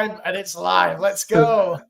time and it's live. Let's go.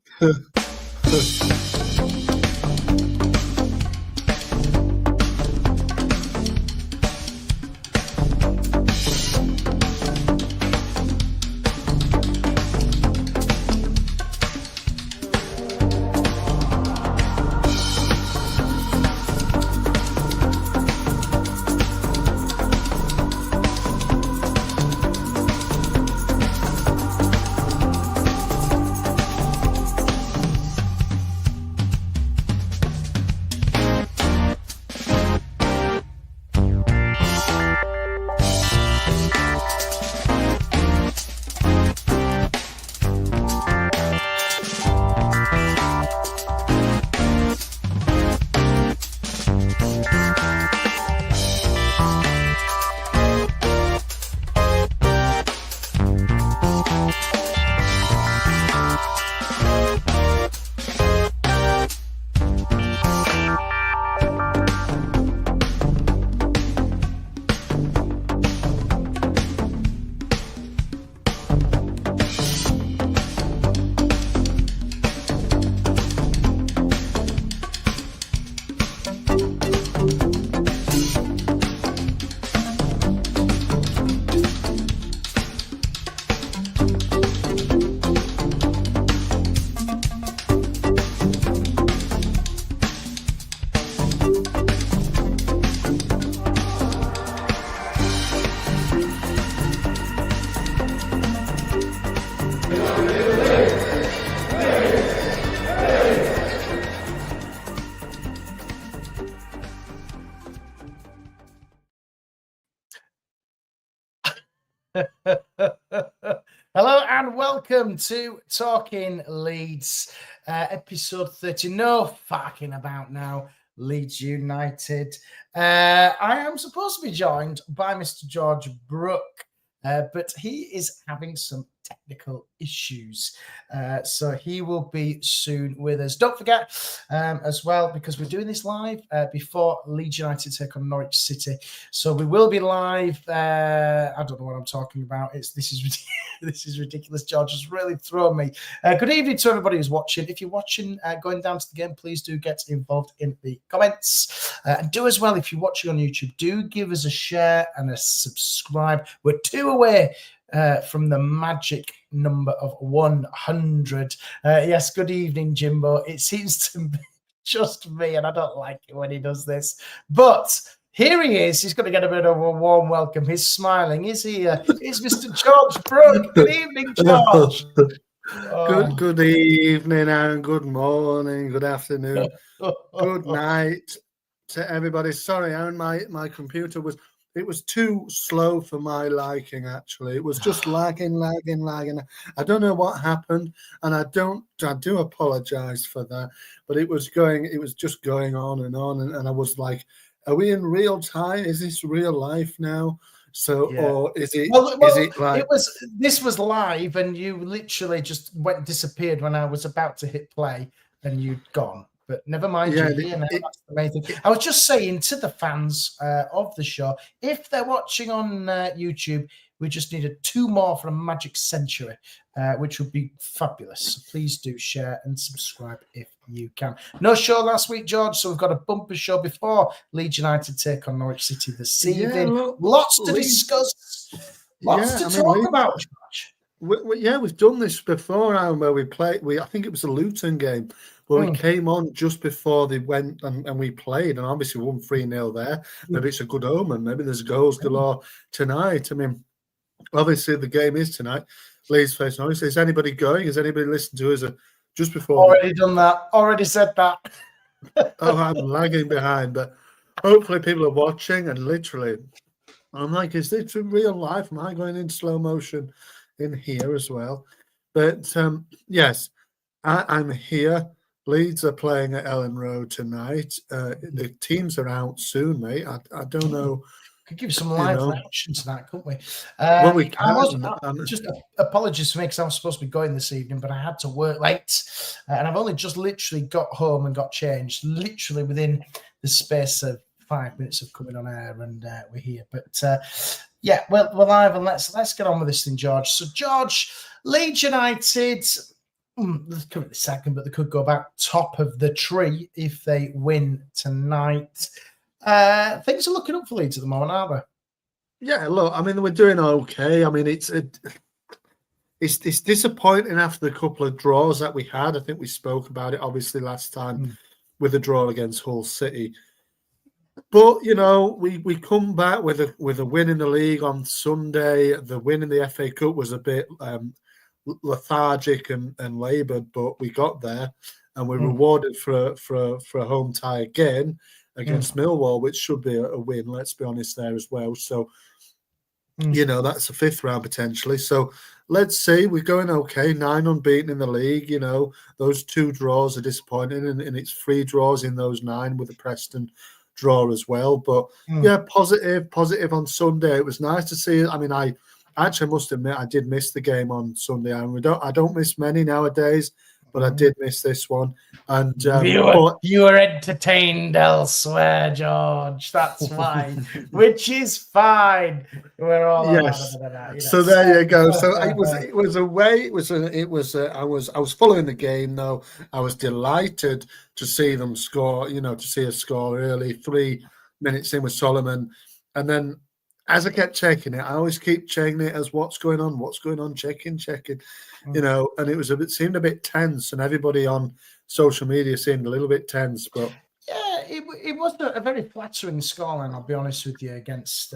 Hello and welcome to Talking Leeds, episode 30. No farking about now, Leeds United. I am supposed to be joined by Mr. George Brook, but he is having some technical issues. So he will be soon with us. Don't forget as well, because we're doing this live before Leeds United take on Norwich City. So we will be live. I don't know what I'm talking about. This is ridiculous. George has really thrown me. Good evening to everybody who's watching. If you're watching going down to the game, please do get involved in the comments. And do as well, if you're watching on YouTube, do give us a share and a subscribe. We're 2 away from the magic number of 100. Yes, good evening, Jimbo. It seems to be just me, and I don't like it when he does this. But here he is. He's going to get a bit of a warm welcome. He's smiling. Is he? It's Mr. George Brook. Good evening, George. Good evening, and good morning, good afternoon, good night to everybody. Sorry, Aaron, my computer was too slow for my liking, actually. It was just lagging. I don't know what happened, and I do apologize for that, but it was just going on, and I was like, are we in real time? Is this real life now? So, yeah. Or is it? Is it like this was live, and you literally just disappeared when I was about to hit play, and you'd gone. But never mind, that's the main thing. I was just saying to the fans of the show, if they're watching on YouTube, we just needed 2 more for a magic century, which would be fabulous. So please do share and subscribe if you can. No show last week, George, so we've got a bumper show before Leeds United take on Norwich City this evening. Lots to discuss, lots to talk about, George. We've done this before, Aaron, where we played. I think it was a Luton game where we came on just before they went and we played, and obviously we won 3-0 there. Maybe it's a good omen. Maybe there's goals galore tonight. I mean, obviously the game is tonight. Leeds face Norwich. Is anybody going? Has anybody listened to us just before? Already done that. Already said that. Oh, I'm lagging behind, but hopefully people are watching. And literally, I'm like, is this in real life? Am I going in slow motion in here as well? But yes, I'm here. Leeds are playing at Ellen Road tonight. The teams are out soon, mate. I don't know. Could give some live reaction to that, couldn't we? Well, we can. Just apologies for me because I was supposed to be going this evening, but I had to work late. And I've only just literally got home and got changed, literally within the space of 5 minutes of coming on air, and we're here. But yeah, we're live, and let's get on with this thing, George. So, George, Leeds United, they're currently second, but they could go about top of the tree if they win tonight. Things are looking up for Leeds at the moment, aren't they? Yeah, look, I mean, we're doing okay. I mean, it's disappointing after the couple of draws that we had. I think we spoke about it, obviously, last time with the draw against Hull City. But, you know, we come back with a win in the league on Sunday. The win in the FA Cup was a bit lethargic and laboured, but we got there and we're rewarded for a home tie again against Millwall, which should be a win, let's be honest, there as well. So, you know, that's a fifth round potentially. So let's see, we're going okay. 9 unbeaten in the league. You know, those 2 draws are disappointing, and it's 3 draws in those 9 with the Preston draw as well. But yeah, positive on Sunday. It was nice to see. I mean, I actually must admit I did miss the game on Sunday, and I don't miss many nowadays, but I did miss this one. And you were entertained elsewhere, George. That's why, which is fine. We're all yes. So there you go. So it was a way. I was following the game though. I was delighted to see them score. You know, to see us score early, 3 minutes in with Solomon, and then as I kept checking it, I always keep checking it as what's going on, checking. You know, and it seemed a bit tense, and everybody on social media seemed a little bit tense, but yeah, it was a very flattering scoreline, I'll be honest with you, against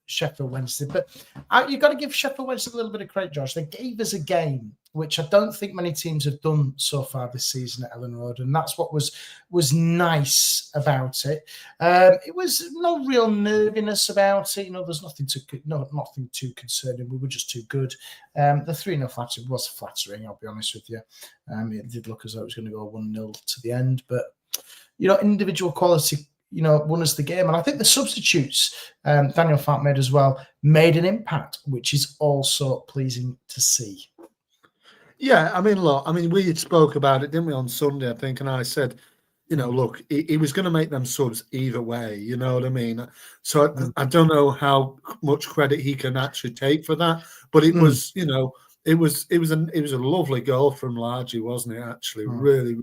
Sheffield Wednesday. But you've got to give Sheffield Wednesday a little bit of credit, George. They gave us a game, which I don't think many teams have done so far this season at Elland Road, and that's what was nice about it. It was no real nerviness about it. You know, there's nothing too concerning. We were just too good. The 3-0 flattering was flattering, I'll be honest with you. It did look as though it was going to go 1-0 to the end, but you know, individual quality, you know, won us the game. And I think the substitutes, Daniel Fark made as well, made an impact, which is also pleasing to see. Yeah, I mean, look, we spoke about it, didn't we, on Sunday, I think, and I said, you know, look, he was going to make them subs either way, you know what I mean? So I don't know how much credit he can actually take for that, but it was, you know, it was a lovely goal from Largy, wasn't it? Actually, really. Do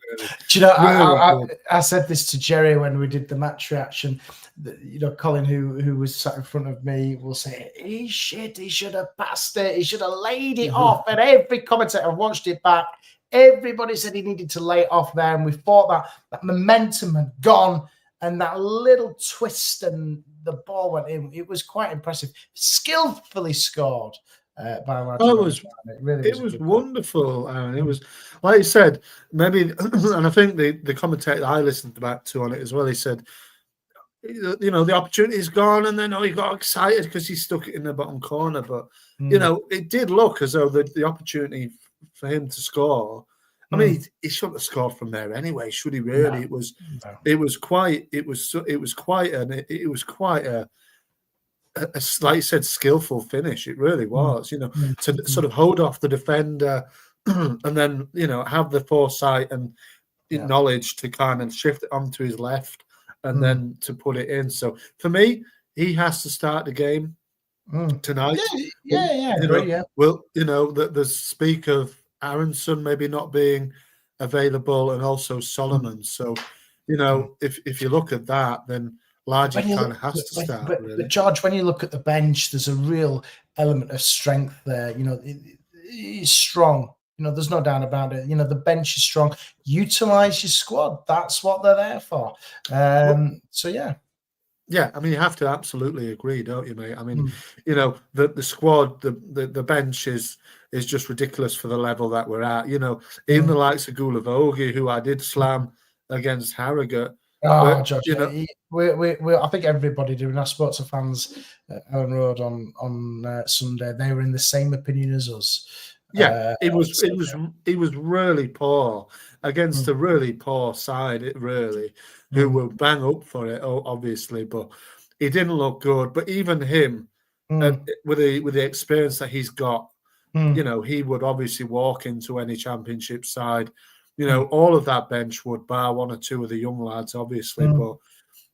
you know? I said this to Jerry when we did the match reaction. You know, Colin, who was sat in front of me, will say he's shit. He should have passed it. He should have laid it off. And every commentator watched it back. Everybody said he needed to lay it off there, and we thought that momentum had gone, and that little twist and the ball went in. It was quite impressive. Skillfully scored. It was wonderful, Aaron. It was, like you said, maybe, and I think the commentator I listened back to on it as well, he said, you know, the opportunity's gone, and then he got excited because he stuck it in the bottom corner. But you know, it did look as though the opportunity for him to score. I mean, he shouldn't have scored from there anyway, should he? Really, no. It was quite a like you said, skillful finish. It really was, you know, to sort of hold off the defender and then, you know, have the foresight and knowledge to kind of shift it onto his left and then to put it in. So for me, he has to start the game tonight. Well, you know, the speak of Aronson maybe not being available and also Solomon. So, you know, if you look at that, then Largy kind of has to start. But George, when you look at the bench, there's a real element of strength there. You know, it's strong. You know, there's no doubt about it. You know, the bench is strong. Utilize your squad. That's what they're there for. So yeah. Yeah, I mean, you have to absolutely agree, don't you, mate? I mean, you know, the squad, the bench is just ridiculous for the level that we're at. You know, even the likes of Gulavogi, who I did slam against Harrogate. Oh, George, you know, we I think everybody doing our sports fans at Elland Road on Sunday, they were in the same opinion as us. Yeah, it was really poor against a really poor side. Who were bang up for it, obviously, but he didn't look good. But even him, with the experience that he's got, you know, he would obviously walk into any championship side. You know, all of that bench would, bar 1 or 2 of the young lads, obviously, but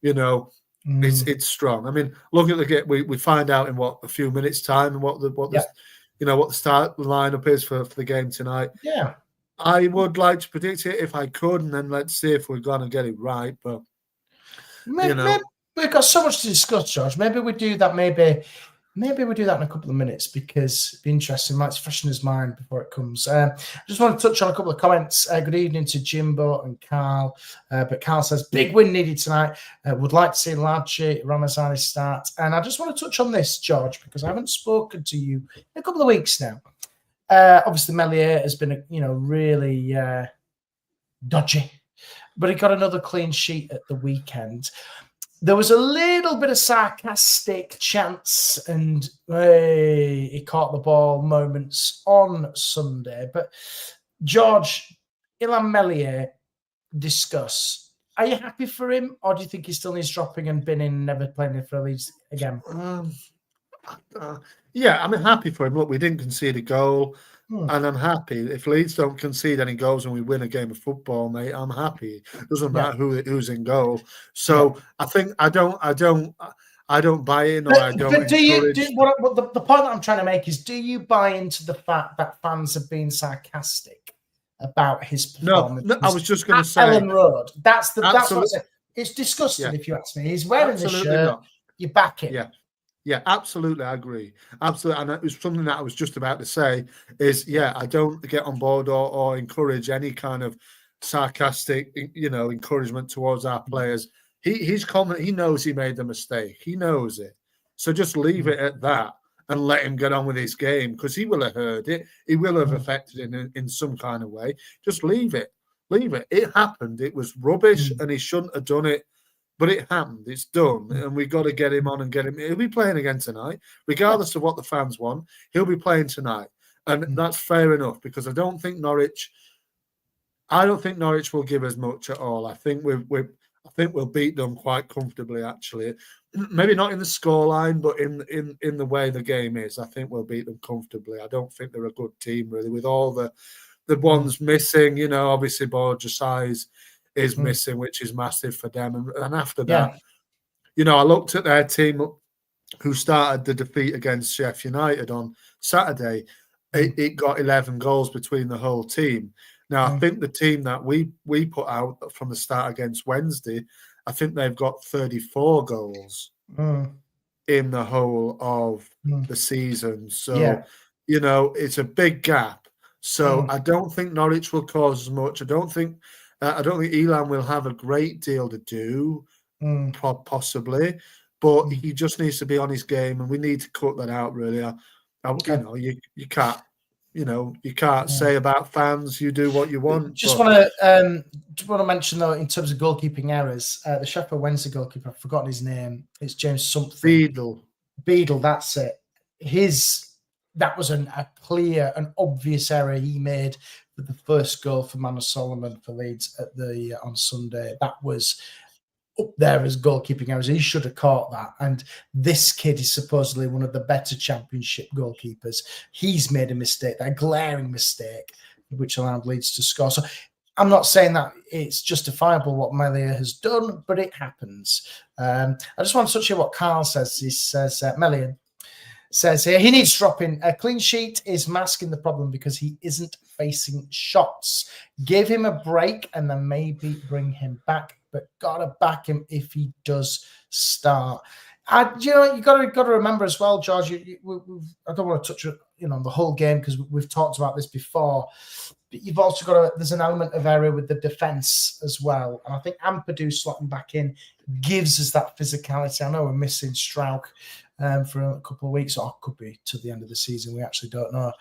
you know, it's strong. I mean, look at the game. We find out in a few minutes' time what the what the start lineup is for the game tonight. Yeah. I would like to predict it if I could, and then let's see if we're going to get it right. But, maybe we've got so much to discuss, George. Maybe we do that. Maybe we do that in a couple of minutes because it'd be interesting. Might freshen his mind before it comes. I just want to touch on a couple of comments. Good evening to Jimbo and Carl. But Carl says, big win needed tonight. Would like to see Ladji Ramazani start. And I just want to touch on this, George, because I haven't spoken to you in a couple of weeks now. Obviously, Meslier has been, really dodgy, but he got another clean sheet at the weekend. There was a little bit of sarcastic chants and he caught the ball moments on Sunday. But George, Illan Meslier, discuss. Are you happy for him, or do you think he still needs dropping and binning and never playing for Leeds again? Yeah, I'm happy for him. Look, we didn't concede a goal. And I'm happy if Leeds don't concede any goals and we win a game of football, mate. I'm happy. It doesn't matter who's in goal. So I think I don't buy in, or I don't. But do you? The point that I'm trying to make is: do you buy into the fact that fans have been sarcastic about his performance? No, I was just going to say Ellen Road. That's what it's disgusting. If you ask me, he's wearing the shirt. Not. You back it. Yeah, absolutely. I agree. Absolutely. And it was something that I was just about to say is, I don't get on board or encourage any kind of sarcastic, encouragement towards our players. He's confident. He knows he made the mistake. He knows it. So just leave it at that and let him get on with his game, because he will have heard it. He will have affected it in some kind of way. Just leave it. Leave it. It happened. It was rubbish and he shouldn't have done it. But it happened. It's done. And we've got to get him on and get him. He'll be playing again tonight. Regardless of what the fans want, he'll be playing tonight. And that's fair enough, because I don't think Norwich will give us much at all. I think we'll beat them quite comfortably, actually. Maybe not in the scoreline, but in the way the game is. I think we'll beat them comfortably. I don't think they're a good team, really, with all the ones missing. Obviously Borges size is missing, which is massive for them. And after that, I looked at their team who started the defeat against Sheffield United on Saturday. It got 11 goals between the whole team. Now, I think the team that we put out from the start against Wednesday, I think they've got 34 goals in the whole of the season. So, it's a big gap. So I don't think Norwich will cause as much. I don't think Illan will have a great deal to do, possibly, but he just needs to be on his game, and we need to cut that out. Really, you can't say about fans. You do what you want. Just want to mention though, in terms of goalkeeping errors, the Sheffield Wednesday goalkeeper, I've forgotten his name. It's James something. Beadle. That's it. That was a clear and obvious error he made with the first goal for Manor Solomon for Leeds on Sunday. That was up there as goalkeeping errors. He should have caught that. And this kid is supposedly one of the better Championship goalkeepers. He's made a mistake, a glaring mistake, which allowed Leeds to score. So I'm not saying that it's justifiable what Meslier has done, but it happens. I just want to touch on what Carl says. He says, Meslier says here, he needs dropping. A clean sheet is masking the problem because he isn't facing shots. Give him a break and then maybe bring him back, but gotta back him if he does start. You got to remember as well, George. I don't want to touch on the whole game because we've talked about this before. But you've also got there's an element of error with the defence as well, and I think Ampadu slotting back in gives us that physicality. I know we're missing Strauch for a couple of weeks, or could be to the end of the season. We actually don't know.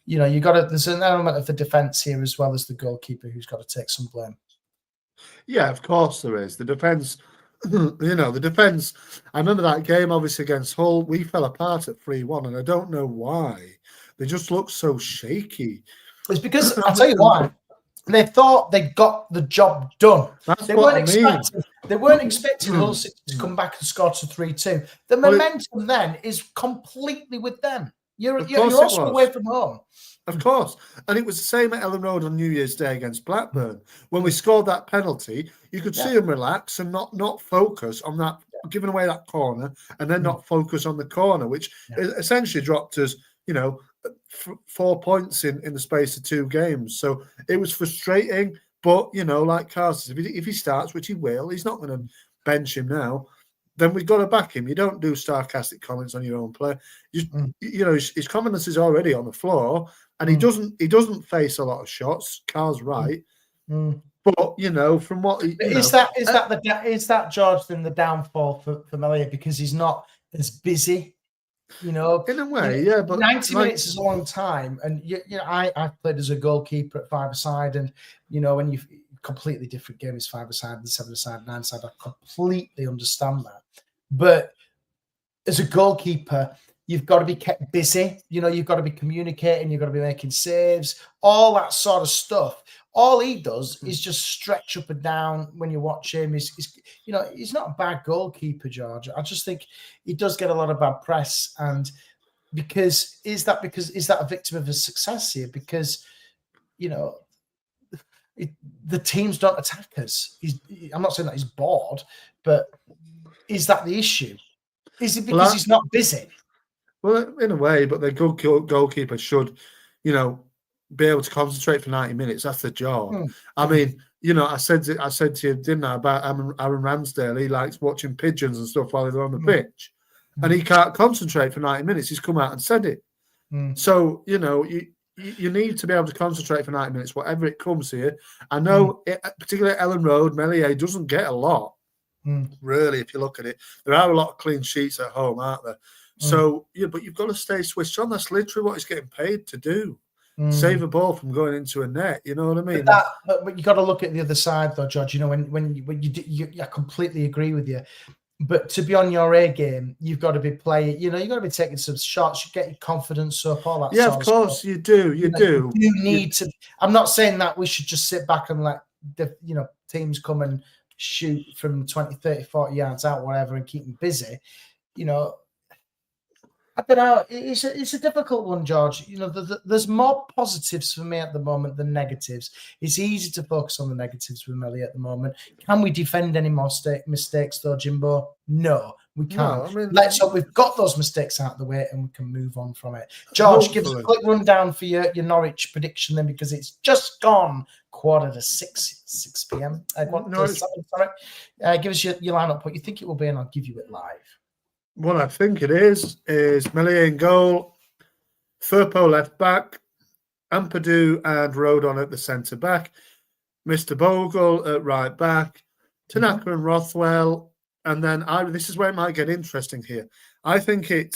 There's an element of the defence here as well as the goalkeeper who's got to take some blame. Yeah, of course there is. The defence, the defence. I remember that game, obviously, against Hull. We fell apart at 3-1, and I don't know why. They just look so shaky. It's because, I'll tell you why. They thought they got the job done. They weren't expecting Hull City to come back and score to 3-2. The momentum then is completely with them. You're also away from home. Of course. And it was the same at Ellen Road on New Year's Day against Blackburn. When we scored that penalty, you could see them relax and not focus on that, giving away that corner, and then not focus on the corner, which essentially dropped us, 4 points in the space of 2 games. So it was frustrating. But, like Carl says, if he starts, which he will, he's not going to bench him now, then we've got to back him. You don't do sarcastic comments on your own player. His confidence is already on the floor, and he doesn't face a lot of shots. Carl's right. But, from what... Is that, George, then the downfall for Melia because he's not as busy? In a way, but 90 minutes is a long time, and I've played as a goalkeeper at 5-a-side, and when you completely different game is 5-a-side and 7-a-side, 9-a-side. I completely understand that, but as a goalkeeper, you've got to be kept busy. You've got to be communicating, you've got to be making saves, all that sort of stuff. All he does is just stretch up and down when you watch him. He's not a bad goalkeeper, George. I just think he does get a lot of bad press. And is that a victim of his success here? Because, the teams don't attack us. I'm not saying that he's bored, but is that the issue? Is it because he's not busy? Well, in a way, but the good goalkeeper should, be able to concentrate for 90 minutes. That's the job. I mean, I said to you, didn't I, about Aaron Ramsdale? He likes watching pigeons and stuff while they're on the pitch, and he can't concentrate for 90 minutes. He's come out and said it. So you need to be able to concentrate for 90 minutes, whatever it comes here. I know, particularly Ellen Road, Meslier doesn't get a lot, really. If you look at it, there are a lot of clean sheets at home, aren't there? So but you've got to stay switched on. That's literally what he's getting paid to do. Save a ball from going into a net. You know what I mean? But you got to look at the other side, though, George. I completely agree with you. But to be on your A game, you've got to be playing. You've got to be taking some shots. You get your confidence up, all that. Yeah, of course you do. You do. You need to. I'm not saying that we should just sit back and let the teams come and shoot from 20, 30, 40 yards out, whatever, and keep them busy. I don't know. It's a difficult one, George. There's more positives for me at the moment than negatives. It's easy to focus on the negatives with Melly at the moment. Can we defend any more mistakes, though, Jimbo? No, we can't. No, let's hope we've got those mistakes out of the way and we can move on from it. George, give us a quick rundown for your Norwich prediction then, because it's just gone 6 p.m. 7, sorry. Give us your lineup, what you think it will be, and I'll give you it live. What I think it is Meslier in goal, Firpo left back, Ampadu and Rodon at the centre back, Mr. Bogle at right back, Tanaka and Rothwell, and then this is where it might get interesting here. I think going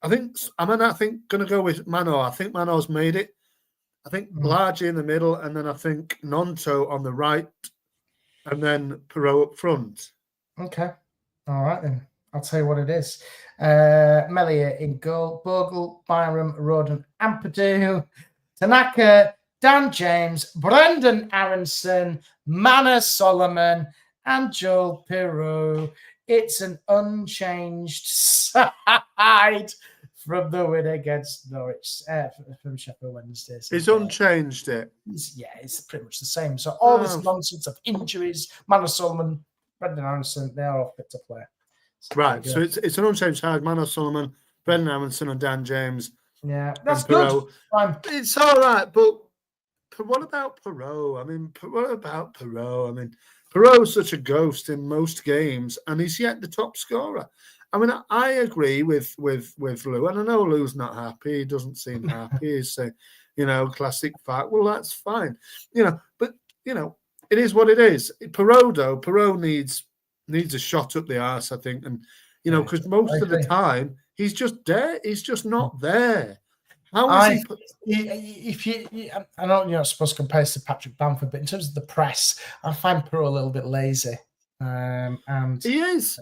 to go with Mano. I think Mano's made it. I think Largy in the middle, and then I think Nonto on the right, and then Perot up front. Okay. All right, then. I'll tell you what it is. Meslier in goal, Bogle, Byram, Rodon, Ampadu, Tanaka, Dan James, Brendan Aronson, Manor Solomon, and Joel Perot. It's an unchanged side from the win against Norwich from Sheffield Wednesday. So it's unchanged it. It's pretty much the same. So all this nonsense of injuries, Manor Solomon, Brendan Aronson, they're all fit to play. Right, so it's an unchanged side. Manor Solomon, Brendan Aronson, and Dan James. Yeah, that's good. It's all right, but what about Perot? I mean, what about Perot? I mean, Perot's such a ghost in most games, and he's yet the top scorer. I mean, I agree with Lou, and I know Lou's not happy. He doesn't seem happy. He's saying, classic fact. Well, that's fine. But it is what it is. Perot needs a shot up the arse, I think, and because most of the time he's just there. He's just not there. How is he? I know you're not supposed to compare to Patrick Bamford, but in terms of the press, I find Perot a little bit lazy. And he is.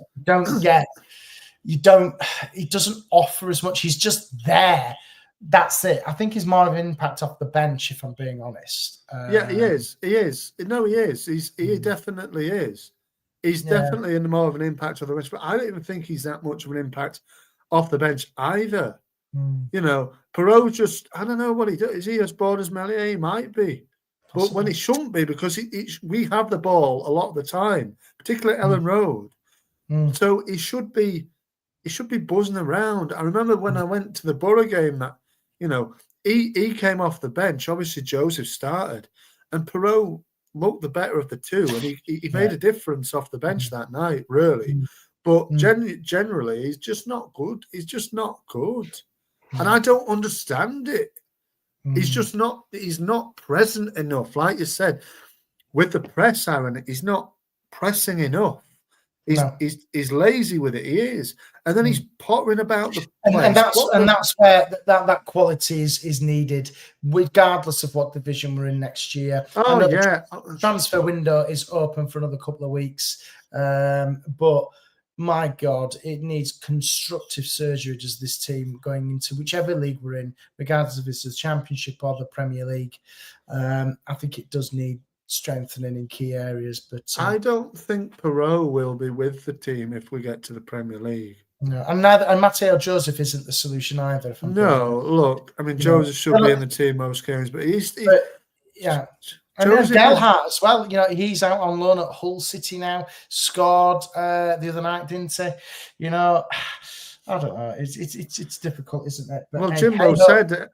He doesn't offer as much. He's just there. That's it. I think he's more of an impact off the bench, if I'm being honest. Yeah, he is. He is. No, he is. He definitely is. He's definitely in more of an impact off the bench, but I don't even think he's that much of an impact off the bench either. Perot just, I don't know what he does. Is he as bored as Meslier? He might be. But when he shouldn't be, because we have the ball a lot of the time, particularly Ellen Road. So he should be he should be buzzing around. I remember when I went to the Borough game that, he came off the bench. Obviously, Joseph started, and Perot looked the better of the two, and he made a difference off the bench that night, really. But generally, he's just not good. He's just not good. And I don't understand it. He's not present enough. Like you said, with the press, Aaron, he's not pressing enough. He's lazy with it. He is, and then he's pottering about the place. And that's where that quality is needed, regardless of what division we're in next year. Oh yeah, the transfer window is open for another couple of weeks, but my God, it needs constructive surgery. Does this team going into whichever league we're in, regardless if it's the Championship or the Premier League? I think it does need strengthening in key areas, but I don't think Perot will be with the team if we get to the Premier League. No, and Matteo Joseph isn't the solution either. Look, I mean, Joseph should be in the team most games, but he's yeah. And Delhart as well. He's out on loan at Hull City now. Scored the other night, didn't he? I don't know. It's difficult, isn't it? But well, Jimbo said,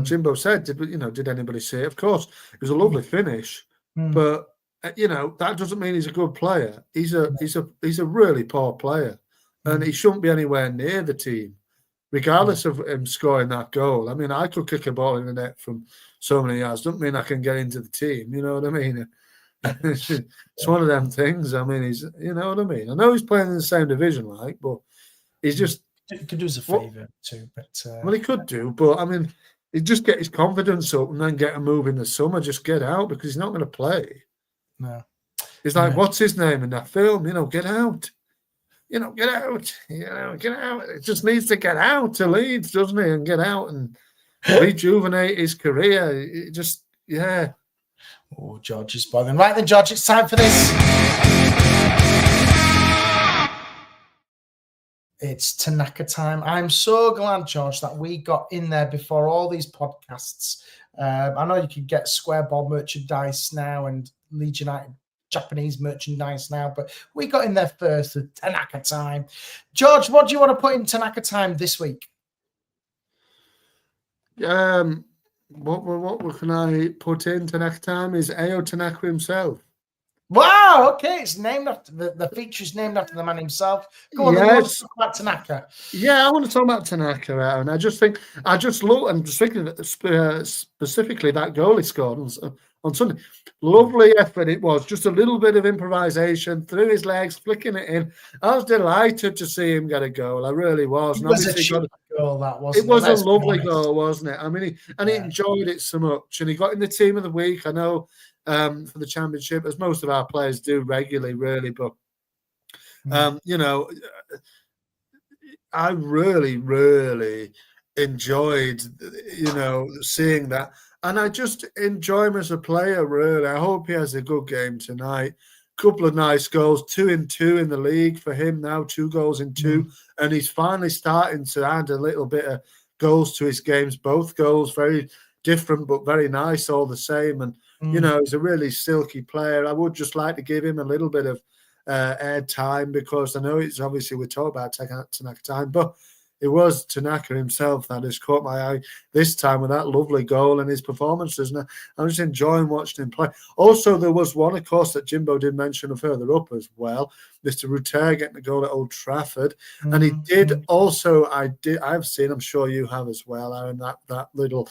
Jimbo said, did anybody see it? Of course, it was a lovely finish. But that doesn't mean he's a good player. He's a really poor player, and he shouldn't be anywhere near the team, regardless of him scoring that goal. I mean, I could kick a ball in the net from so many yards. Doesn't mean I can get into the team. You know what I mean? It's one of them things. I mean, you know what I mean. I know he's playing in the same division, but he's just he could do us a favour too. But well, he could do, but I mean. He'd just get his confidence up and then get a move in the summer. Just get out because he's not going to play. No, he's like, what's his name in that film? Get out. Get out. Get out. It just needs to get out to Leeds, doesn't it? And get out and rejuvenate his career. It just, yeah. Oh, George is bothering. Right then, George, it's time for this. It's Tanaka time. I'm so glad, George, that we got in there before all these podcasts. I know you can get Square Ball merchandise now and Leeds United Japanese merchandise now, but we got in there first with Tanaka time. George, what do you want to put in Tanaka time this week? What can I put in Tanaka time is Ao Tanaka himself. Wow, okay. It's named after the feature is named after the man himself. Go on, let's talk about Tanaka. Yeah, I want to talk about Tanaka, and I just thinking specifically that goal he scored on Sunday. Lovely effort it was. Just a little bit of improvisation through his legs, flicking it in. I was delighted to see him get a goal. I really was. It was a goal, that wasn't it? It was a lovely goal, wasn't it? I mean, he enjoyed it so much, and he got in the team of the week. I know. For the Championship, as most of our players do regularly, really. But, I really, really enjoyed, seeing that. And I just enjoy him as a player, really. I hope he has a good game tonight. Couple of nice goals, 2 in 2 in the league for him now, 2 goals in 2. And he's finally starting to add a little bit of goals to his games. Both goals very different, but very nice all the same. And, he's a really silky player. I would just like to give him a little bit of air time because I know it's obviously we talk about Tanaka time, but it was Tanaka himself that has caught my eye this time with that lovely goal and his performances. And I'm just enjoying watching him play. Also, there was one, of course, that Jimbo did mention further up as well. Mr. Ruter getting a goal at Old Trafford. And he did also, I've seen, I'm sure you have as well, Aaron, that little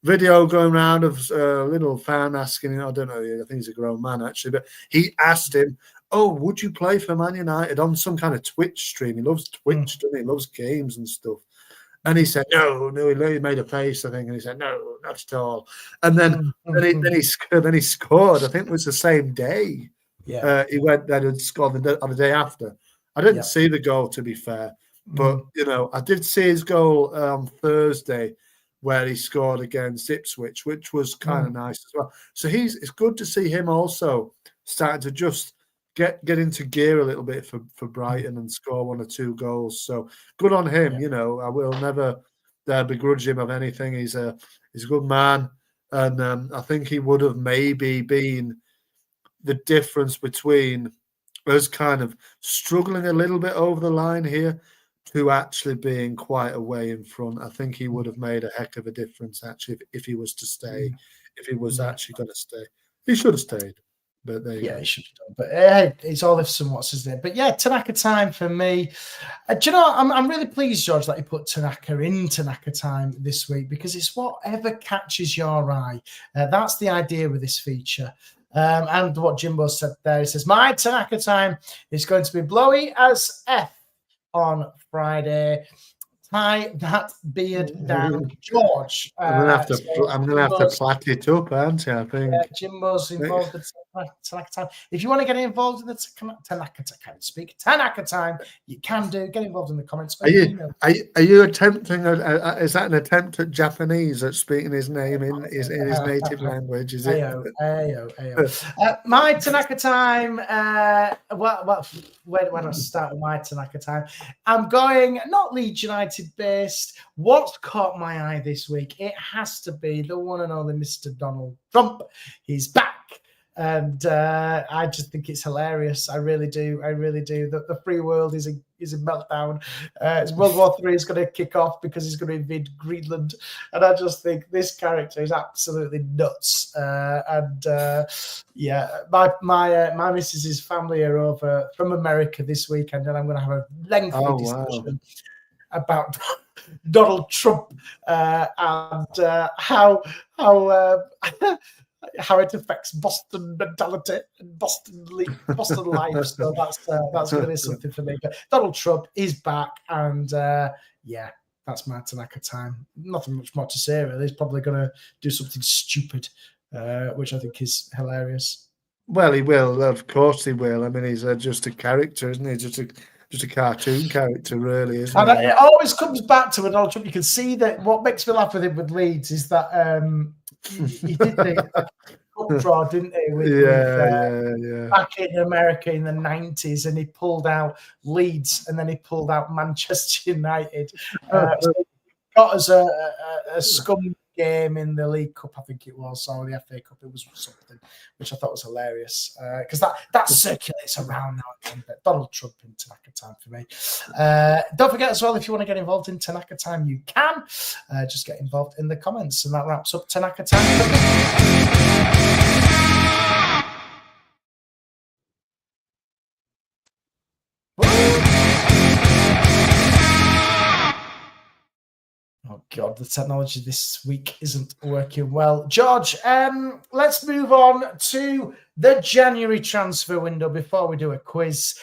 video going around of a little fan asking him, I don't know, I think he's a grown man actually, but he asked him, would you play for Man United on some kind of Twitch stream? He loves Twitch, doesn't he? He loves games and stuff. And he said, no, he made a face, I think, and he said, no, not at all. And then he scored, I think it was the same day. Yeah. He went there and scored on the day after. I didn't see the goal, to be fair, but, I did see his goal on Thursday, where he scored against Ipswich, which was kind of nice as well. So it's good to see him also starting to just get into gear a little bit for Brighton and score 1 or 2 goals. So good on him. Yeah. I will never begrudge him of anything. He's a good man, and I think he would have maybe been the difference between us kind of struggling a little bit over the line here. to actually being quite a way in front. I think he would have made a heck of a difference actually if he was to stay. If he was actually going to stay, he should have stayed. But there you go. He should have done. But hey, it's all ifs and what's, isn't it? But yeah, Tanaka time for me. Do you know, I'm really pleased, George, that you put Tanaka in Tanaka time this week, because it's whatever catches your eye. That's the idea with this feature. And what Jimbo said there, he says, my Tanaka time is going to be blowy as F on Friday. Tie that beard down, George. I'm gonna have to plait it up, aren't I? I think Jimbo's involved in Tanaka time. If you want to get involved in the Tanaka time, you can do. Get involved in the comments. Are you attempting? Is that an attempt at Japanese, at speaking his name in his native language? Is it? My Tanaka time. Where do I start with my Tanaka time? I'm going not Leeds United based. What's caught my eye this week? It has to be the one and only Mr. Donald Trump. He's back. And I just think it's hilarious. I really do. The free world is a meltdown. World War III is going to kick off because he's going to invade Greenland, and I just think this character is absolutely nuts. My missus's family are over from America this weekend, and I'm going to have a lengthy discussion about Donald Trump and how it affects Boston mentality and Boston life. So that's going to be something for me. But Donald Trump is back, and that's my Tanaka time. Nothing much more to say, really. He's probably going to do something stupid, which I think is hilarious. Well, he will. Of course he will. I mean, he's just a character, isn't he? Just a cartoon character, really, isn't and he? It always comes back to Donald Trump. You can see that what makes me laugh with him with Leeds is that he did the cup draw, didn't he? Back in America in the 90s, and he pulled out Leeds, and then he pulled out Manchester United. So he got us a scum game in the League Cup, I think it was, or the FA Cup. It was something which I thought was hilarious, because that circulates around now again. But Donald Trump in Tanaka time for me. Don't forget as well, if you want to get involved in Tanaka time, you can just get involved in the comments, and that wraps up Tanaka time for me. Oh God, the technology this week isn't working well. George, let's move on to the January transfer window before we do a quiz.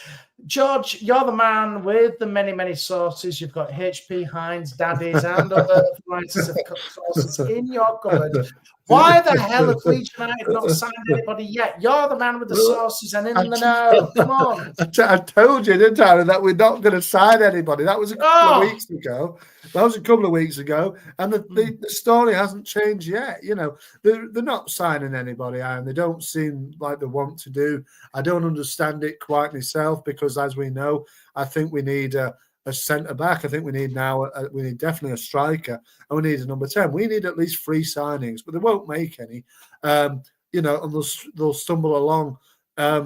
George, you're the man with the many, many sources. You've got HP, Heinz, Daddies, and other varieties of sources in your cupboard. Why the hell have Leeds United not signed anybody yet? You're the man with the sources and in the know. Come on. I told you, didn't I, that we're not going to sign anybody. That was a couple of weeks ago. And the story hasn't changed yet. You know, they're not signing anybody, and they don't seem like they want to do. I don't understand it quite myself, because, as we know, I think we need a centre back. I think we need definitely a striker, and we need a number 10. We need at least 3 signings, but they won't make any. And they'll stumble along. I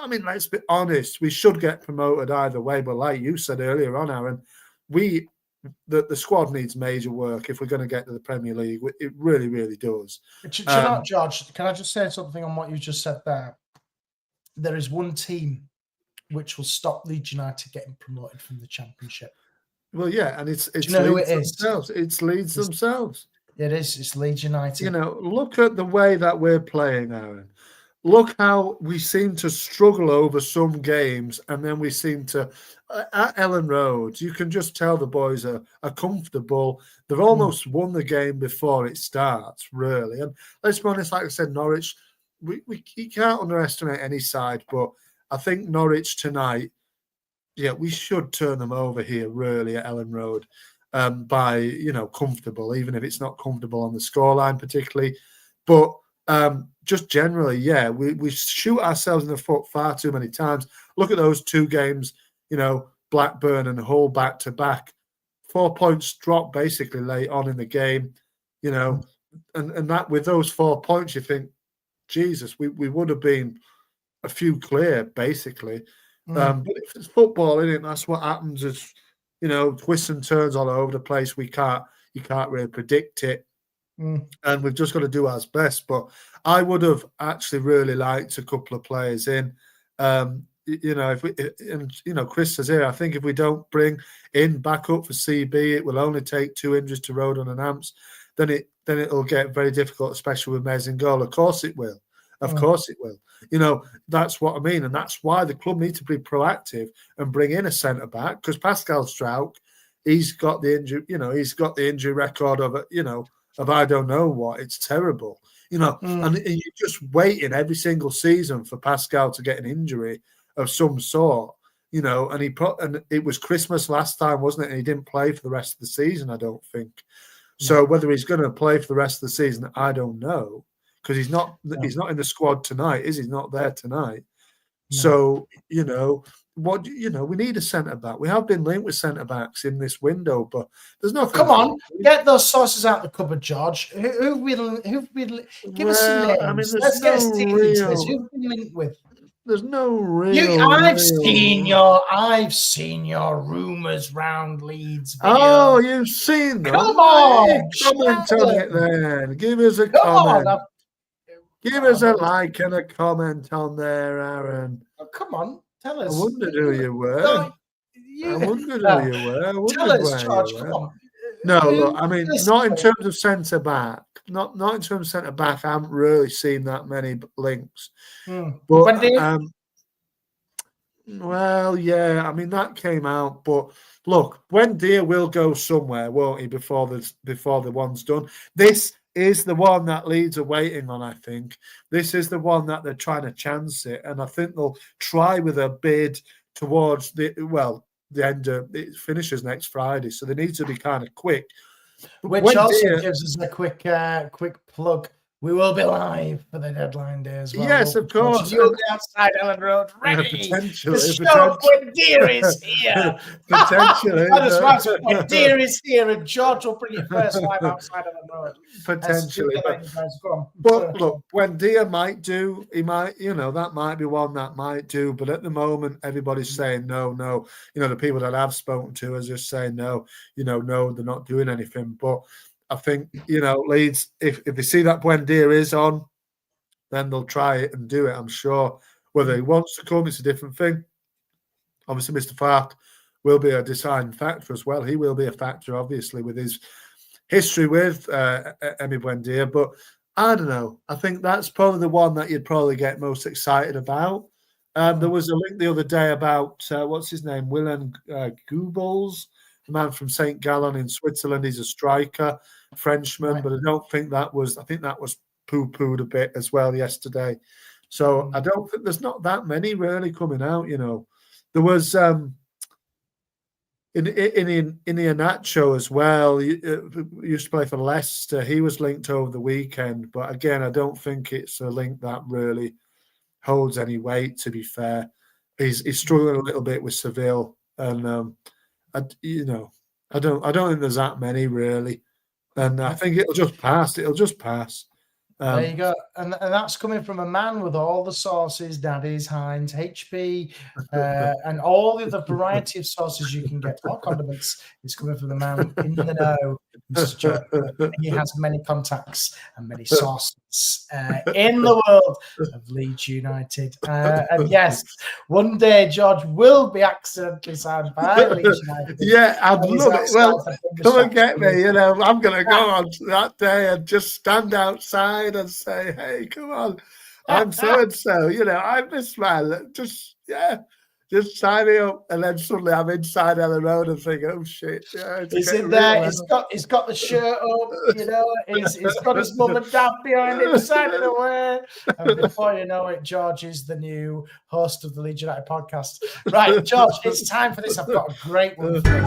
mean, let's be honest. We should get promoted either way, but like you said earlier on, Aaron, the squad needs major work if we're going to get to the Premier League. It really, really does. Do you know, George, can I just say something on what you just said there? There is one team which will stop Leeds United getting promoted from the Championship. Well, yeah, and it's you know Leeds who it is? Themselves. It's Leeds themselves. It is. It's Leeds United. You know, look at the way that we're playing, Aaron. Look how we seem to struggle over some games, and then we seem to at Ellen Road. You can just tell the boys are comfortable. They've almost won the game before it starts, really. And let's be honest, like I said, Norwich. You can't underestimate any side, but I think Norwich tonight, we should turn them over here, really, at Ellen Road, by, comfortable, even if it's not comfortable on the scoreline particularly. But just generally, we shoot ourselves in the foot far too many times. Look at those 2 games, Blackburn and Hull back to back. 4 points dropped basically late on in the game, and that with those 4 points, you think, Jesus, we would have been a few clear, basically. But if it's football, isn't it? That's what happens. twists and turns all over the place. You can't really predict it. And we've just got to do our best. But I would have actually really liked a couple of players in. Chris says here, I think if we don't bring in backup for CB, it will only take 2 injuries to Rodon and Amps. Then it'll get very difficult, especially with Mez in goal. Of course it will. Of course it will. That's what I mean. And that's why the club needs to be proactive and bring in a centre-back, because Pascal Strauch, he's got the injury, he's got the injury record of I don't know what. It's terrible. And you're just waiting every single season for Pascal to get an injury of some sort, and it was Christmas last time, wasn't it? And he didn't play for the rest of the season, I don't think. So whether he's going to play for the rest of the season, I don't know, because he's not in the squad tonight, is he? He's not there tonight. No. So, we need a centre back. We have been linked with centre backs in this window, but there's nothing. Come on, get those sources out the cupboard, George. Who've been give us some names. I mean, let's get us into this. Who've been linked with? There's no real. I've seen your rumours round Leeds. Video. Oh, you've seen them. Come on, comment on it then. Give us a comment. Give us a like and a comment on there, Aaron. Oh, come on, tell us. I wondered who you were. Tell us, George. Come on. No, look. I mean, not in terms of centre back. Not in terms of centre back. I haven't really seen that many links. But well, yeah. I mean, that came out. But look, Buendia will go somewhere, won't he? Before the one's done. This is the one that Leeds are waiting on, I think. This is the one that they're trying to chance it. And I think they'll try with a bid towards the end of it finishes next Friday. So they need to be kind of quick. Which also gives us a quick plug. We will be live for the deadline day as well. Yes, of course. You'll be outside Ellen Road ready. Potentially. The show Buendia is here. Potentially. Buendia is here, and George will bring you first live outside Ellen Road. Potentially. But look, Buendia might do. He might, that might be one that might do. But at the moment, everybody's saying no. The people that I've spoken to are just saying no. No, they're not doing anything. But I think, Leeds, if they see that Buendia is on, then they'll try it and do it, I'm sure. Whether he wants to come, it's a different thing. Obviously, Mr. Fark will be a deciding factor as well. He will be a factor, obviously, with his history with Emi Buendia. But I don't know. I think that's probably the one that you'd probably get most excited about. There was a link the other day about, what's his name, Willem Goebbels, the man from St. Gallen in Switzerland. He's a striker, Frenchman, right. But I think that was poo-pooed a bit as well yesterday. So I don't think there's not that many really coming out, There was in Iheanacho as well. He used to play for Leicester. He was linked over the weekend, but again, I don't think it's a link that really holds any weight, to be fair. He's struggling a little bit with Seville, and I don't think there's that many really, and I think it'll just pass. There you go, and that's coming from a man with all the sources: Daddy's, Heinz, HP, and all the other variety of sources you can get. All condiments is coming from the man in the know. He has many contacts and many sources in the world of Leeds United. And yes, one day George will be accidentally signed by Leeds United. Yeah, I'd love it. Well, come and get me. I'm going to go on that day and just stand outside and say, "Hey, come on, I'm so and so. I'm this man. Just sign me up." And then suddenly I'm inside Ellen Road and think, "Oh shit!" Yeah, he's in there. He's got the shirt up. He's got his mum and dad behind him, signing away. And before you know it, George is the new host of the Leeds United podcast. Right, George, it's time for this. I've got a great one for you.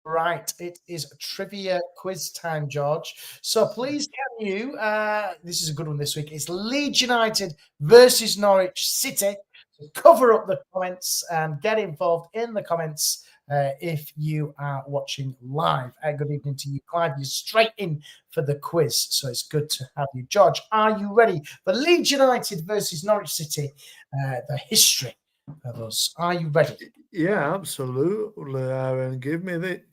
Right, it is trivia quiz time, George. So please can you, this is a good one this week, it's Leeds United versus Norwich City. So cover up the comments and get involved in the comments if you are watching live. Good evening to you, Clive. You're straight in for the quiz, so it's good to have you. George, are you ready for Leeds United versus Norwich City? The history of us. Are you ready? Yeah, absolutely, Aaron. Give me it.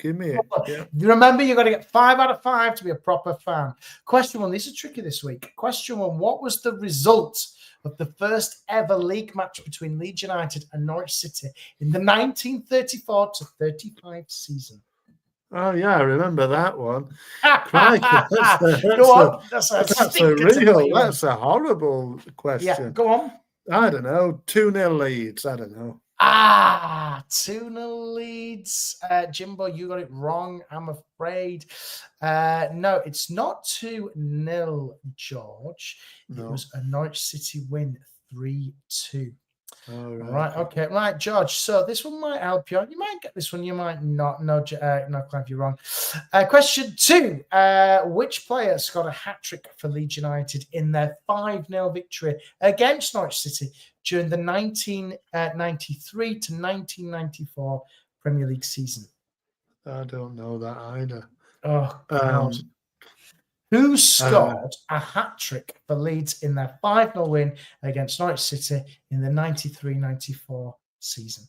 Yeah. Remember, you've got to get 5 out of 5 to be a proper fan. Question 1. These are tricky this week. Question 1. What was the result of the first ever league match between Leeds United and Norwich City in the 1934-35 season? Oh, yeah, I remember that one. That's a horrible question. Yeah, go on. I don't know. 2-0 Leeds. I don't know. 2-0 Leeds. Jimbo, you got it wrong, I'm afraid. No, it's not 2-0, George. No. It was a Norwich City win, 3-2. Oh, right. Okay. Right, George. So this one might help you. You might get this one. You might not. No, Clive, you're wrong. Question 2. Which player scored a hat-trick for Leeds United in their 5-0 victory against Norwich City during the 1993 to 1994 Premier League season? I don't know that either. Oh, God. Who scored a hat-trick for Leeds in their 5-0 win against Norwich City in the 93-94 season?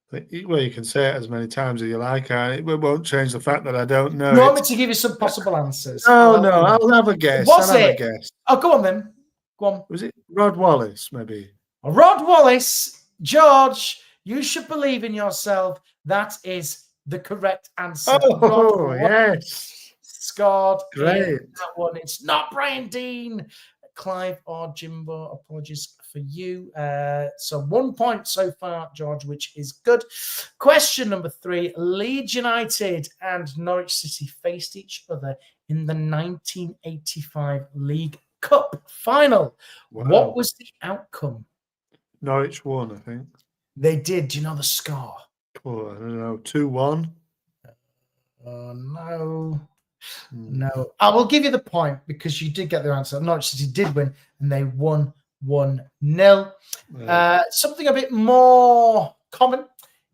Well, you can say it as many times as you like. It won't change the fact that I don't know. You want me to give you some possible answers? I'll have a guess. Was it? Oh, go on then. Go on. Was it Rod Wallace, maybe? Rod Wallace. George, you should believe in yourself. That is the correct answer. Oh, yes. Scored great that one. It's not Brian Dean, Clive, or Jimbo. Apologies for you. So 1 point so far, George, which is good. Question number 3. Leeds United and Norwich City faced each other in the 1985 League Cup final. Wow. What was the outcome? Norwich won, I think. They did. Do you know the score? Oh, I don't know. 2-1. No. No, I will give you the point because you did get the answer. Norwich City did win, and they won 1-0. Something a bit more common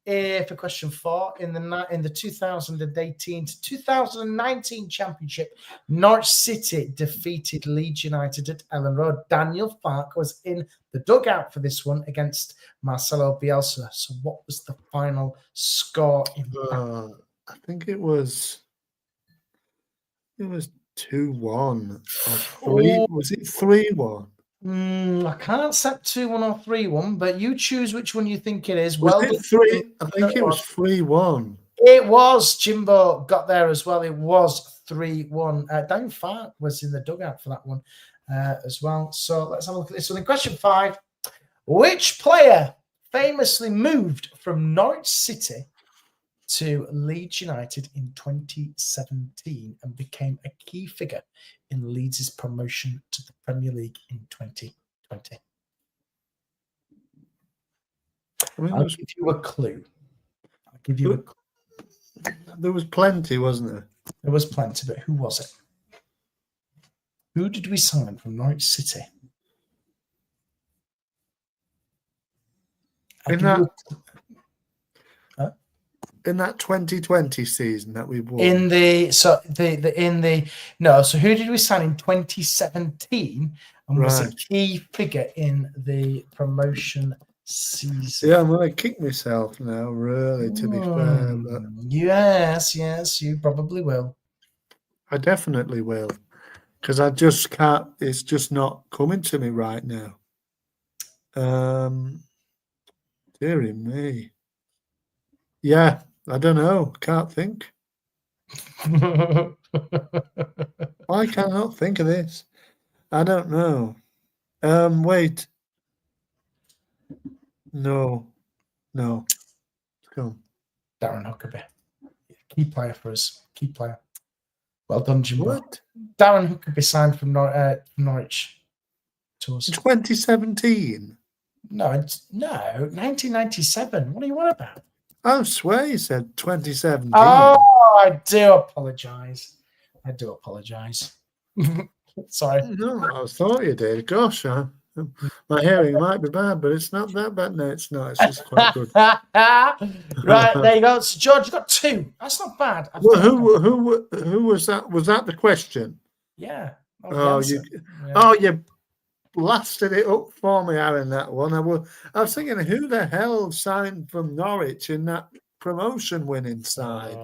for question 4 in the 2018 to 2019 Championship, Norwich City defeated Leeds United at Ellen Road. Daniel Fark was in the dugout for this one against Marcelo Bielsa. So, what was the final score in that? I think it was 2-1 or 3. Was it 3-1? I can't set 2-1 or 3-1, but you choose which one you think it is. Was it 3? I think it was 3-1. It was. Jimbo got there as well. It was 3-1. Dan Fark was in the dugout for that one as well. So let's have a look at this one. In question 5, which player famously moved from Norwich City to Leeds United in 2017 and became a key figure in Leeds' promotion to the Premier League in 2020? I'll give you a clue. There was plenty, wasn't there? There was plenty, but who was it? Who did we sign from Norwich City? In that 2020 season that we won. So who did we sign in 2017 and was a key figure in the promotion season? Yeah, I'm going to kick myself now, really, to be fair. But yes, you probably will. I definitely will, because I just can't. It's just not coming to me right now. Dearie me. Yeah. I don't know. Can't think. Why can't I not think of this? I don't know. Wait. No. Come on. Darren Huckabee. Key player for us. Key player. Well done, Jimbo. What? Darren Huckabee signed from Norwich to us. 2017? No, 1997. What are you on about? I swear you said 2017. Oh, I do apologise. Sorry. No, I thought you did. Gosh, My hearing might be bad, but it's not that bad. No, it's not. It's just quite good. Right, there you go. So George, you got 2. That's not bad. Well, who was that? Was that the question? Yeah. Oh, you blasted it up for me, Aaron. That one. I was thinking, who the hell signed from Norwich in that promotion winning side?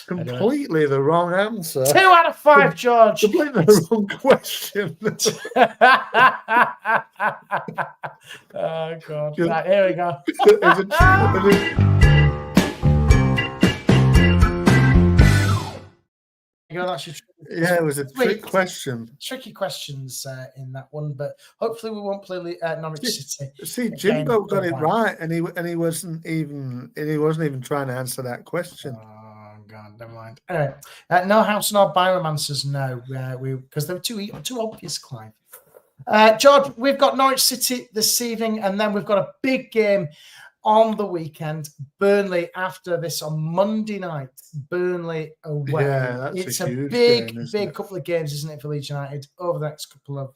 Completely the wrong answer. 2 out of 5, George. Completely the wrong question. Oh God! Right, here we go. Yeah, it was a trick question. Tricky questions in that one, but hopefully we won't play Norwich City. See, Jimbo got it right, and he wasn't even trying to answer that question. Oh God, never mind. Anyway, no house, no biomancers, no, because they were too obvious, Clive. George, we've got Norwich City this evening, and then we've got a big game on the weekend. Burnley after this on Monday night. Burnley away. Yeah, it's a big couple of games, isn't it, for Leeds United over the next couple of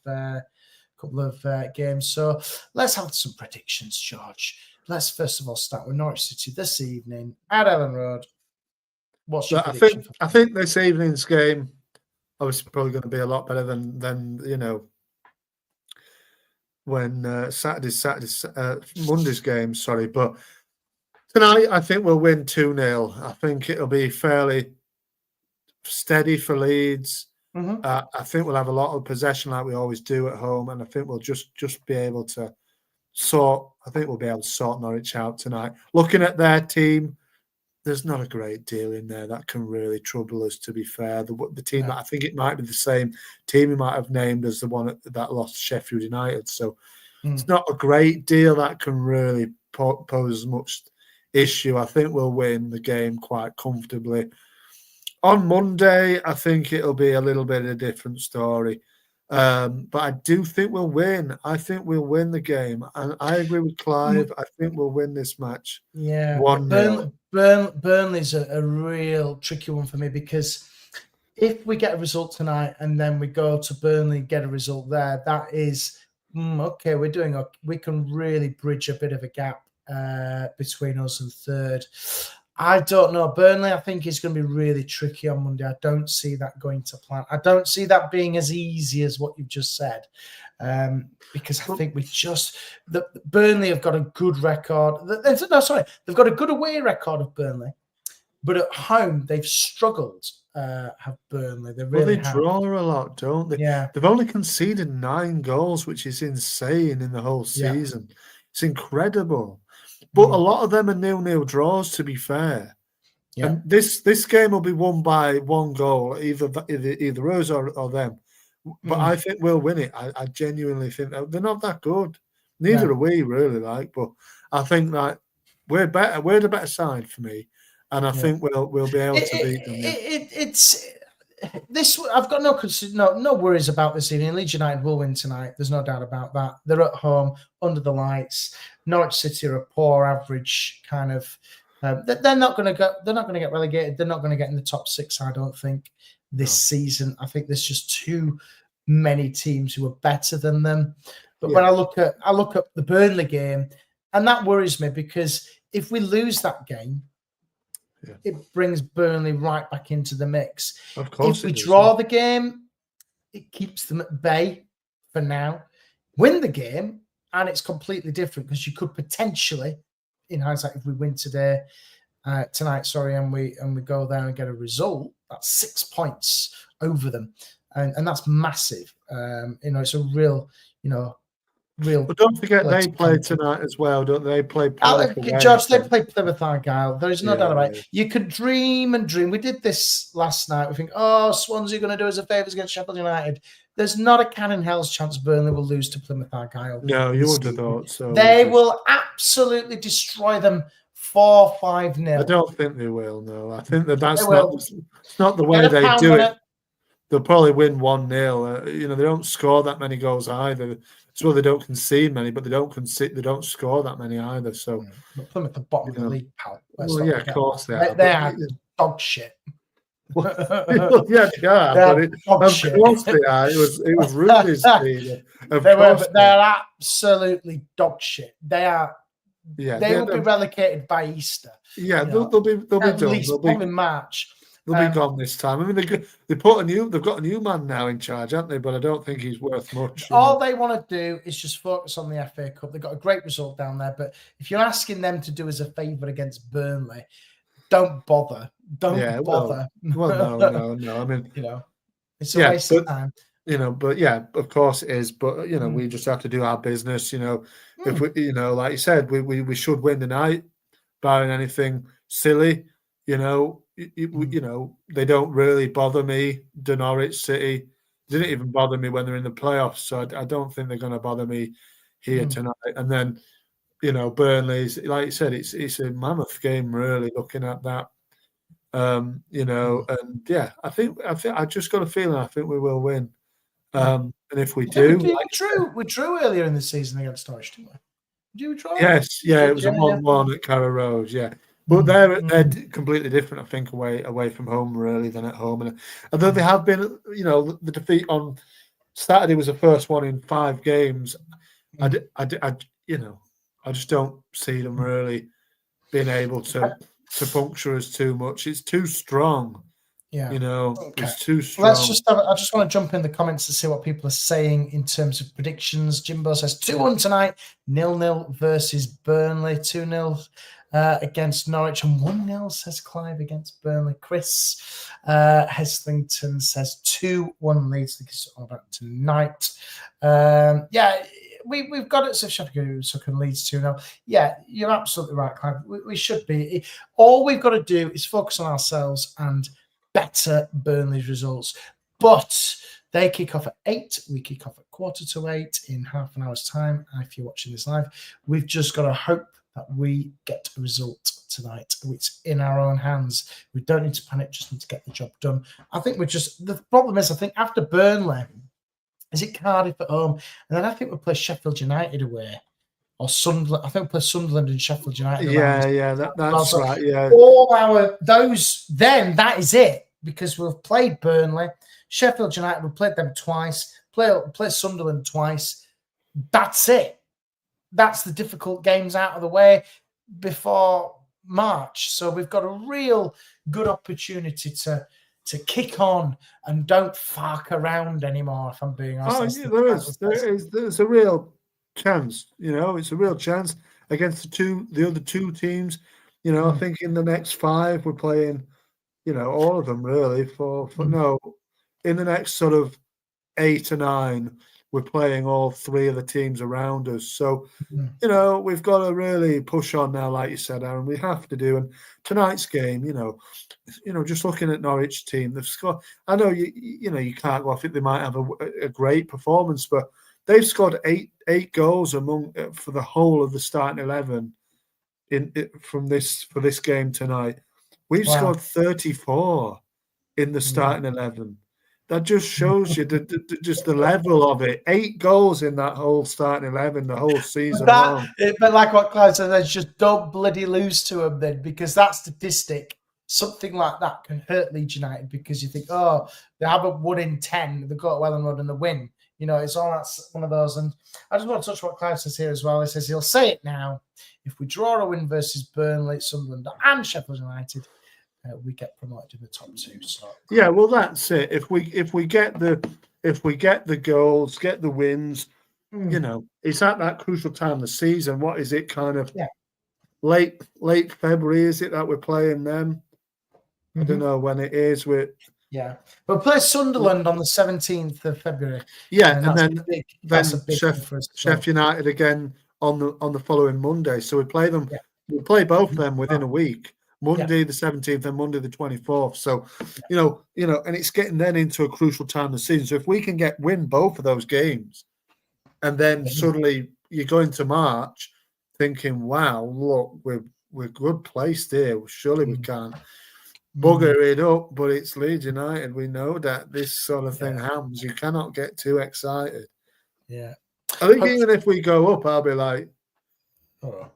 games. So let's have some predictions, George. Let's first of all start with Norwich City this evening at Ellen Road. What's your prediction? I think this evening's game obviously probably going to be a lot better than when Monday's game. Sorry, but tonight I think we'll win 2-0. I think it'll be fairly steady for Leeds. Mm-hmm. I think we'll have a lot of possession like we always do at home, and I think we'll just be able to sort Norwich out tonight. Looking at their team, there's not a great deal in there that can really trouble us, to be fair. The team that I think it might be the same team we might have named as the one that lost Sheffield United. So it's not a great deal that can really pose much issue. I think we'll win the game quite comfortably. On Monday, I think it'll be a little bit of a different story. But I do think we'll win. I think we'll win the game. And I agree with Clive. I think we'll win this match. Yeah. 1-0. Burnley's a real tricky one for me, because if we get a result tonight and then we go to Burnley and get a result there, that is, okay, we can really bridge a bit of a gap between us and third. I don't know. Burnley, I think, is going to be really tricky on Monday. I don't see that going to plan. I don't see that being as easy as what you've just said, because I think Burnley have got a good record. They've got a good away record of Burnley, but at home they've struggled. Have Burnley? They draw a lot, don't they? Yeah, they've only conceded 9 goals, which is insane in the whole season. Yeah. It's incredible. But a lot of them are 0-0 draws, to be fair. Yeah. And this game will be won by 1 goal, either us or them. But I think we'll win it. I genuinely think they're not that good. Neither are we, really. But I think that we're better. We're the better side for me, and I think we'll be able to beat them. It's this. I've got no worries about this evening. Leeds United will win tonight. There's no doubt about that. They're at home under the lights. Norwich City are a poor, average kind of. They're not going to go. They're not going to get relegated. They're not going to get in the top 6. I don't think this season. I think there's just too many teams who are better than them. But when I look at the Burnley game, and that worries me, because if we lose that game, it brings Burnley right back into the mix. Of course, if we draw the game, it keeps them at bay for now. Win the game, and it's completely different, because you could potentially, in hindsight, if we win tonight, and we go there and get a result, that's 6 points over them, and that's massive. It's a real. But don't forget they play tonight as well, don't they? Play George, they play Plymouth Argyle. There is no doubt about it. You could dream and dream. We did this last night. We think, Swansea are going to do us a favour against Sheffield United. There's not a can in hell's chance Burnley will lose to Plymouth Argyle. No, you would have thought so. They will absolutely destroy them 4-5-0. I don't think they will, no. I think that's not the way they do it. They'll probably win 1-0. They don't score that many goals either. So they don't concede many, but they don't score that many either. So Plymouth are bottom of the league, pal. Of course they are. They are dog shit. Well, yeah, they are, but of course they are. It was Rooney's team. But they're absolutely dog shit. They are. Yeah, they will be relegated by Easter. Yeah, they'll be done. They'll be in March. They'll be gone this time. I mean, they've got a new man now in charge, haven't they? But I don't think he's worth much. All they want to do is just focus on the FA Cup. They've got a great result down there, but if you're asking them to do us a favour against Burnley, don't bother. Don't bother. Well, no. I mean, it's a waste of time. But yeah, of course it is. But we just have to do our business. If we, like you said, we should win tonight, barring anything silly. They don't really bother me. The Norwich City didn't even bother me when they're in the playoffs. So I don't think they're going to bother me here tonight. And then, Burnley's, like you said, it's a mammoth game, really, looking at that. And yeah, I just got a feeling I think we will win. And if we do, we drew earlier in the season against Norwich, didn't we? Did we draw? Yes, it was a 1-1 at Carrow Road, yeah. But they're completely different, I think, away from home, really, than at home. And although they have been, the defeat on Saturday was the first one in 5 games. I just don't see them really being able to puncture us too much. It's too strong. Yeah, It's too strong. I just want to jump in the comments to see what people are saying in terms of predictions. Jimbo says 2-1 tonight, 0-0 versus Burnley, 2-0 against Norwich, and 1-0 says Clive against Burnley. Chris Heslington says 2-1 Leeds. I think it's all about tonight. We've got it. So Sheffield can Leeds 2-0. Yeah, you're absolutely right, Clive. We should be. All we've got to do is focus on ourselves and better Burnley's results. But they kick off at 8. We kick off at 7:45 in half an hour's time. And if you're watching this live, we've just got to hope that we get a result tonight. It's in our own hands. We don't need to panic, just need to get the job done. I think the problem is, I think after Burnley, is it Cardiff at home? And then I think we'll play Sheffield United away. Or Sunderland. I think we'll play Sunderland and Sheffield United. That's right. Yeah. Then that is it, because we've played Burnley, Sheffield United, we've played them twice, play Sunderland twice. That's it. That's the difficult games out of the way before March. So we've got a real good opportunity to kick on and don't fark around anymore, if I'm being honest. There's a real chance, it's a real chance against the other two teams. I think in the next 5 we're playing, all of them really. In the next sort of 8 or 9 we're playing all 3 of the teams around us. So we've got to really push on now, like you said, Aaron. We have to do. And tonight's game, just looking at Norwich team, they've scored. I know you can't go off it. They might have a great performance, but they've scored eight goals for the whole of the starting 11 for this game tonight. We've scored 34 in the starting 11. That just shows you just the level of it. 8 goals in that whole starting 11, the whole season long. But like what Clive said, they just don't bloody lose to them then, because that statistic, something like that, can hurt Leeds United, because you think, they haven't won in 10, they've got Welland Road and the win. It's all that's one of those. And I just want to touch what Clive says here as well. He says he'll say it now. If we draw a win versus Burnley, Sunderland, and Sheffield United, we get promoted in the top 2. So yeah, well, that's it. If we get the goals, get the wins, it's at that crucial time of the season. What is it? Kind of late February, is it that we're playing them? I don't know when it is. We'll play Sunderland on the 17th of February. Yeah, and then Sheffield United again on the following Monday. So we play them. We play both of them within a week. Monday the 17th and Monday the 24th. So, and it's getting then into a crucial time of the season. So if we can win both of those games, and then suddenly you go into March thinking, wow, look, we're good placed here. Surely we can't bugger it up, but it's Leeds United. We know that this sort of thing happens. You cannot get too excited. Yeah. I think even if we go up, I'll be like, George,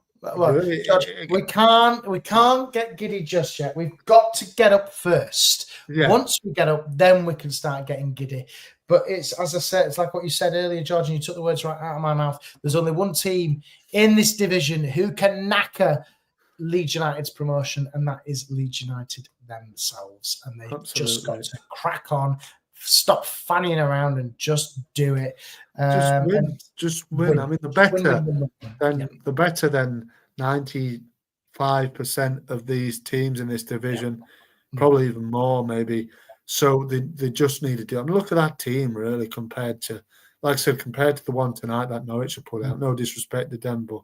we can't get giddy just yet. We've got to get up first. Yeah. Once we get up, then we can start getting giddy. But it's, as I said, it's like what you said earlier, George, and you took the words right out of my mouth. There's only one team in this division who can knacker Leeds United's promotion, and that is Leeds United themselves. And they just got to crack on, stop fanning around, and just do it. Just win. I mean, the better than 95% of these teams in this division, probably even more, maybe. So they just need to do. I mean, look at that team, really, compared to, like I said, compared to the one tonight that Norwich have put out. No disrespect to them, but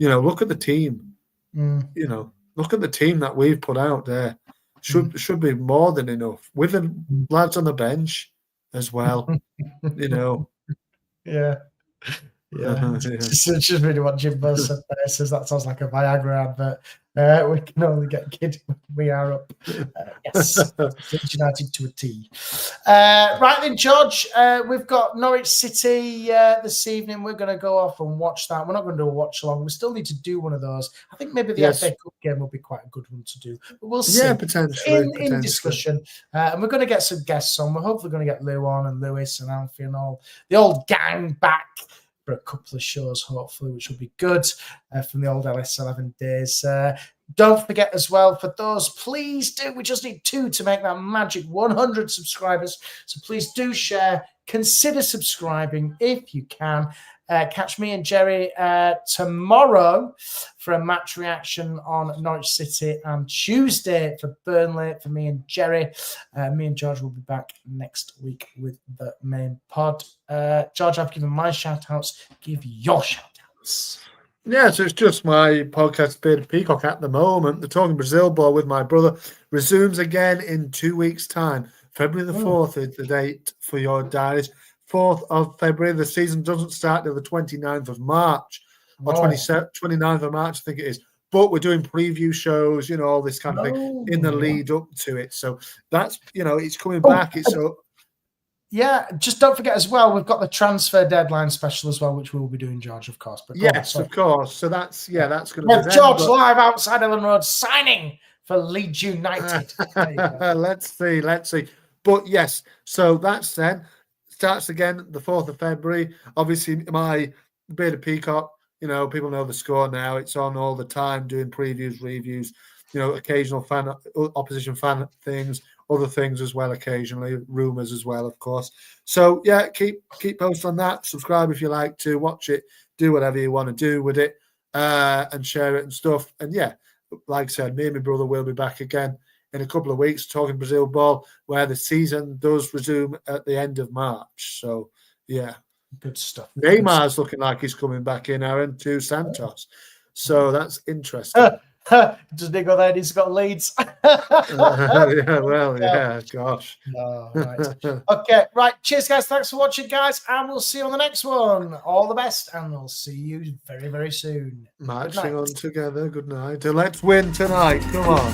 look at the team. Look at the team that we've put out there. Should be more than enough with the lads on the bench as well. Yeah. It's just really what Jimbo said there. It says that sounds like a Viagra advert. We can only get kidding when we are up. Yes, Leeds United to a T. Right then, George, we've got Norwich City this evening. We're going to go off and watch that. We're not going to do a watch along. We still need to do one of those. I think maybe the FA Cup game will be quite a good one to do. But we'll see. Yeah, potentially. In discussion. And we're going to get some guests on. We're hopefully going to get Lou on and Lewis and Alfie and all the old gang back for a couple of shows, hopefully, which will be good from the old LS11 days. Don't forget as well, for those, please do. We just need 2 to make that magic 100 subscribers. So please do share. Consider subscribing if you can. Catch me and Jerry tomorrow for a match reaction on Norwich City, and Tuesday for Burnley for me and Jerry. Me and George will be back next week with the main pod. George, I've given my shout-outs. Give your shout-outs. Yeah, so it's just my podcast, Bearded Peacock, at the moment. The Talking Brazil Ball with my brother resumes again in 2 weeks' time. February the 4th is the date for your diaries. 4th of February. The season doesn't start till the 29th of March, or 29th of March, I think it is. But we're doing preview shows, all this kind of thing in the lead up to it. So that's, it's coming back. It's up. Yeah, just don't forget as well, we've got the transfer deadline special as well, which we will be doing, George, of course. But yes, of course. So that's going to be George live outside Ellen Road signing for Leeds United. Let's see. But yes, so that's then. Starts again the 4th of February. Obviously, my Bearded Peacock, people know the score now. It's on all the time, doing previews, reviews, occasional opposition fan things, other things as well occasionally, rumours as well, of course. So, yeah, keep posting on that. Subscribe if you like to. Watch it. Do whatever you want to do with it and share it and stuff. And, yeah, like I said, me and my brother will be back again in a couple of weeks, talking Brazil ball, where the season does resume at the end of March. So, yeah. Good stuff. Neymar's looking like he's coming back in, Arron, to Santos. So that's interesting. Doesn't he go there? He's got Leeds. Gosh. Oh, right. Okay, right. Cheers, guys. Thanks for watching, guys. And we'll see you on the next one. All the best. And we'll see you very, very soon. Marching on together. Good night. Let's win tonight. Come on.